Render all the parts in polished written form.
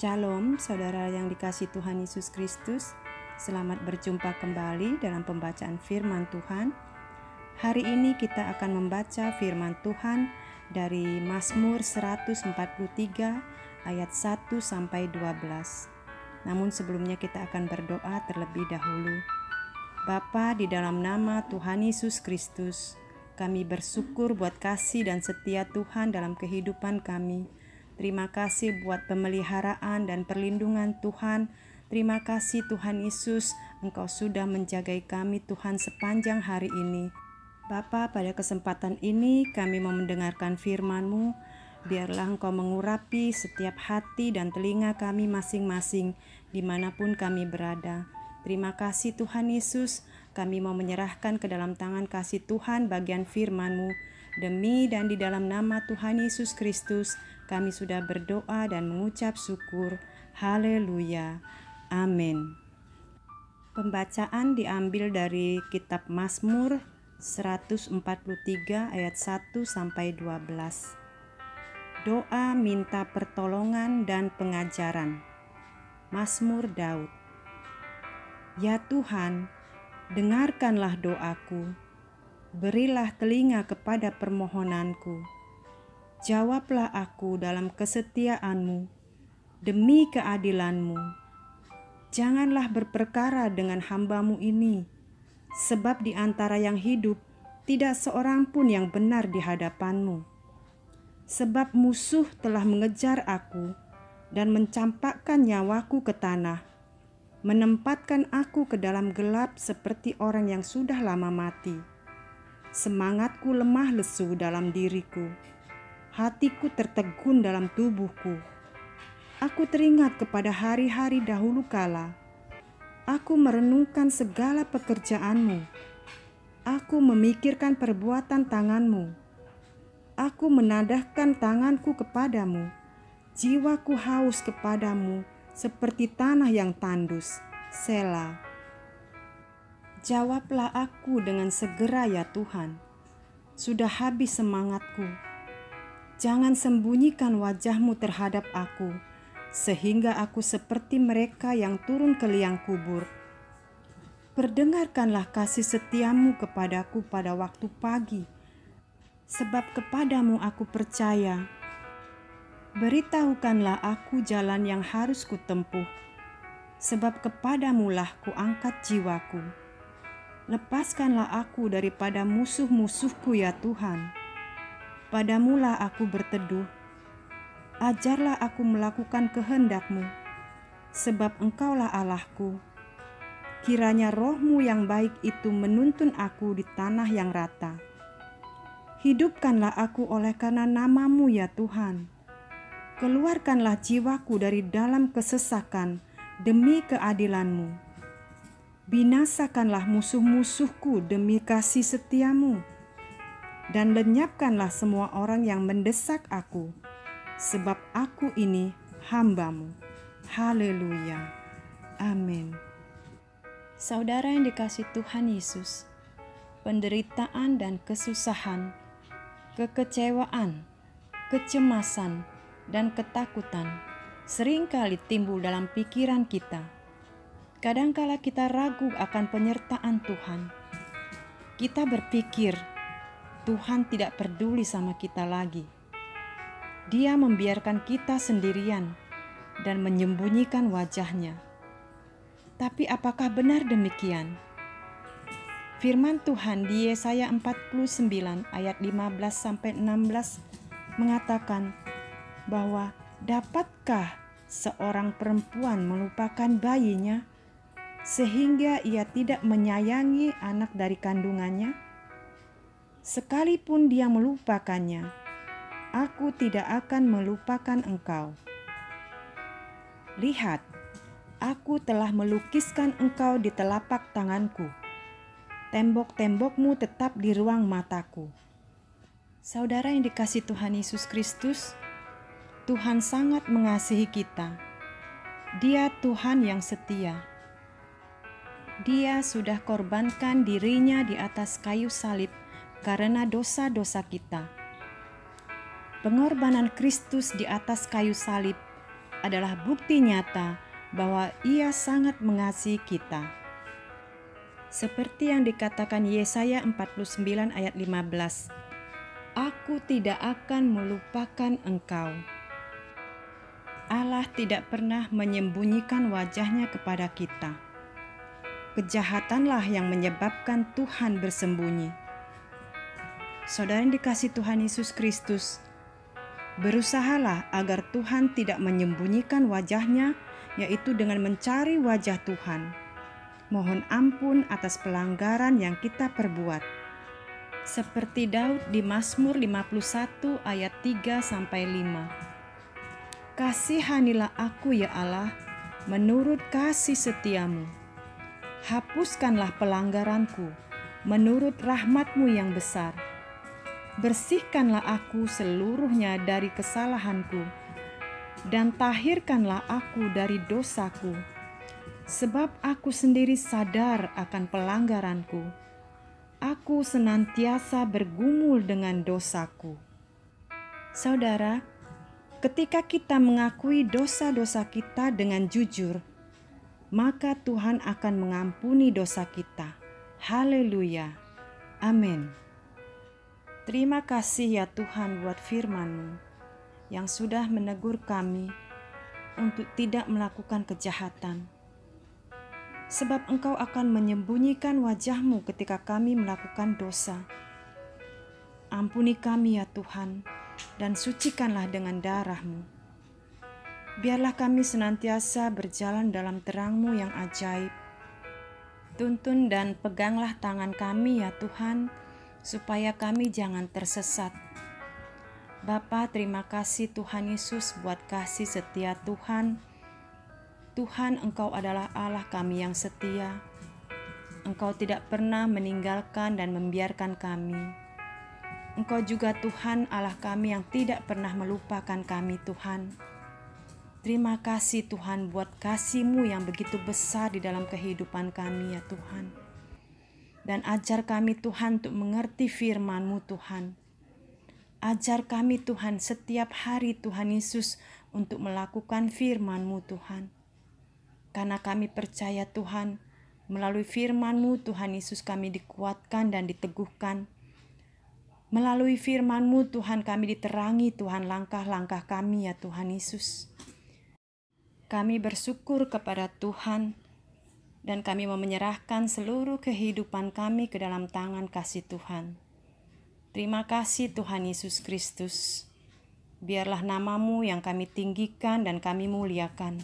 Shalom, saudara yang dikasihi Tuhan Yesus Kristus. Selamat berjumpa kembali dalam pembacaan firman Tuhan. Hari ini kita akan membaca firman Tuhan dari Mazmur 143 ayat 1 sampai 12. Namun sebelumnya kita akan berdoa terlebih dahulu. Bapa, di dalam nama Tuhan Yesus Kristus, kami bersyukur buat kasih dan setia Tuhan dalam kehidupan kami. Terima kasih buat pemeliharaan dan perlindungan Tuhan. Terima kasih Tuhan Yesus, Engkau sudah menjagai kami Tuhan sepanjang hari ini. Bapa, pada kesempatan ini kami mau mendengarkan firman-Mu. Biarlah Engkau mengurapi setiap hati dan telinga kami masing-masing dimanapun kami berada. Terima kasih Tuhan Yesus, kami mau menyerahkan ke dalam tangan kasih Tuhan bagian firman-Mu. Demi dan di dalam nama Tuhan Yesus Kristus, kami sudah berdoa dan mengucap syukur. Haleluya. Amin. Pembacaan diambil dari kitab Mazmur 143 ayat 1 sampai 12. Doa minta pertolongan dan pengajaran. Mazmur Daud. Ya Tuhan, dengarkanlah doaku. Berilah telinga kepada permohonanku. Jawablah aku dalam kesetiaan-Mu, demi keadilan-Mu. Janganlah berperkara dengan hamba-Mu ini, sebab di antara yang hidup tidak seorang pun yang benar di hadapan-Mu. Sebab musuh telah mengejar aku dan mencampakkan nyawaku ke tanah, menempatkan aku ke dalam gelap seperti orang yang sudah lama mati. Semangatku lemah lesu dalam diriku, hatiku tertegun dalam tubuhku. Aku teringat kepada hari-hari dahulu kala. Aku merenungkan segala pekerjaan-Mu. Aku memikirkan perbuatan tangan-Mu. Aku menadahkan tanganku kepadamu. Jiwaku haus kepadamu seperti tanah yang tandus. Selah. Jawablah aku dengan segera ya Tuhan. Sudah habis semangatku. Jangan sembunyikan wajah-Mu terhadap aku, sehingga aku seperti mereka yang turun ke liang kubur. Perdengarkanlah kasih setia-Mu kepadaku pada waktu pagi, sebab kepadamu aku percaya. Beritahukanlah aku jalan yang harus kutempuh, sebab kepadamu-lah kuangkat jiwaku. Lepaskanlah aku daripada musuh-musuhku ya Tuhan. Padamulah aku berteduh. Ajarlah aku melakukan kehendak-Mu, sebab Engkaulah Allahku. Kiranya Roh-Mu yang baik itu menuntun aku di tanah yang rata. Hidupkanlah aku oleh karena nama-Mu ya Tuhan. Keluarkanlah jiwaku dari dalam kesesakan demi keadilan-Mu. Binasakanlah musuh-musuhku demi kasih setia-Mu, dan lenyapkanlah semua orang yang mendesak aku, sebab aku ini hamba-Mu. Haleluya. Amin. Saudara yang dikasihi Tuhan Yesus, penderitaan dan kesusahan, kekecewaan, kecemasan, dan ketakutan seringkali timbul dalam pikiran kita. Kadangkala kita ragu akan penyertaan Tuhan. Kita berpikir Tuhan tidak peduli sama kita lagi. Dia membiarkan kita sendirian dan menyembunyikan wajah-Nya. Tapi apakah benar demikian? Firman Tuhan di Yesaya 49 ayat 15-16 mengatakan bahwa dapatkah seorang perempuan melupakan bayinya sehingga ia tidak menyayangi anak dari kandungannya? Sekalipun dia melupakannya, aku tidak akan melupakan engkau. Lihat, aku telah melukiskan engkau di telapak tanganku. Tembok-tembokmu tetap di ruang mataku. Saudara yang dikasihi Tuhan Yesus Kristus, Tuhan sangat mengasihi kita. Dia Tuhan yang setia. Dia sudah korbankan dirinya di atas kayu salib karena dosa-dosa kita. Pengorbanan Kristus di atas kayu salib adalah bukti nyata bahwa Ia sangat mengasihi kita. Seperti yang dikatakan Yesaya 49 ayat 15, "Aku tidak akan melupakan engkau." Allah tidak pernah menyembunyikan wajah-Nya kepada kita. Kejahatanlah yang menyebabkan Tuhan bersembunyi. Saudara yang dikasihi Tuhan Yesus Kristus, berusahalah agar Tuhan tidak menyembunyikan wajah-Nya, yaitu dengan mencari wajah Tuhan. Mohon ampun atas pelanggaran yang kita perbuat. Seperti Daud di Mazmur 51 ayat 3-5. "Kasihanilah aku ya Allah, menurut kasih setiamu. Hapuskanlah pelanggaranku, menurut rahmat-Mu yang besar. Bersihkanlah aku seluruhnya dari kesalahanku, dan tahirkanlah aku dari dosaku. Sebab aku sendiri sadar akan pelanggaranku. Aku senantiasa bergumul dengan dosaku." Saudara, ketika kita mengakui dosa-dosa kita dengan jujur, maka Tuhan akan mengampuni dosa kita. Haleluya. Amin. Terima kasih ya Tuhan buat firman-Mu yang sudah menegur kami untuk tidak melakukan kejahatan. Sebab Engkau akan menyembunyikan wajah-Mu ketika kami melakukan dosa. Ampuni kami ya Tuhan, dan sucikanlah dengan darah-Mu. Biarlah kami senantiasa berjalan dalam terang-Mu yang ajaib. Tuntun dan peganglah tangan kami ya Tuhan, supaya kami jangan tersesat. Bapa, terima kasih Tuhan Yesus buat kasih setia Tuhan. Tuhan, Engkau adalah Allah kami yang setia. Engkau tidak pernah meninggalkan dan membiarkan kami. Engkau juga Tuhan Allah kami yang tidak pernah melupakan kami Tuhan. Terima kasih Tuhan buat kasih-Mu yang begitu besar di dalam kehidupan kami ya Tuhan. Dan ajar kami Tuhan untuk mengerti firman-Mu Tuhan. Ajar kami Tuhan setiap hari Tuhan Yesus untuk melakukan firman-Mu Tuhan. Karena kami percaya Tuhan, melalui firman-Mu Tuhan Yesus kami dikuatkan dan diteguhkan. Melalui firman-Mu Tuhan kami diterangi Tuhan langkah-langkah kami ya Tuhan Yesus. Kami bersyukur kepada Tuhan dan kami mau menyerahkan seluruh kehidupan kami ke dalam tangan kasih Tuhan. Terima kasih Tuhan Yesus Kristus. Biarlah nama-Mu yang kami tinggikan dan kami muliakan.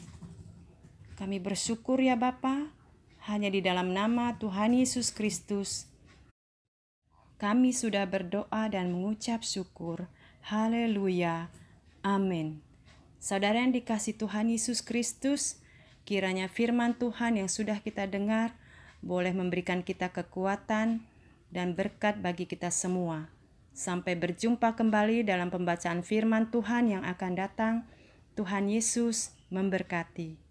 Kami bersyukur ya Bapa, hanya di dalam nama Tuhan Yesus Kristus kami sudah berdoa dan mengucap syukur. Haleluya. Amin. Saudara yang dikasihi Tuhan Yesus Kristus, kiranya firman Tuhan yang sudah kita dengar boleh memberikan kita kekuatan dan berkat bagi kita semua. Sampai berjumpa kembali dalam pembacaan firman Tuhan yang akan datang. Tuhan Yesus memberkati.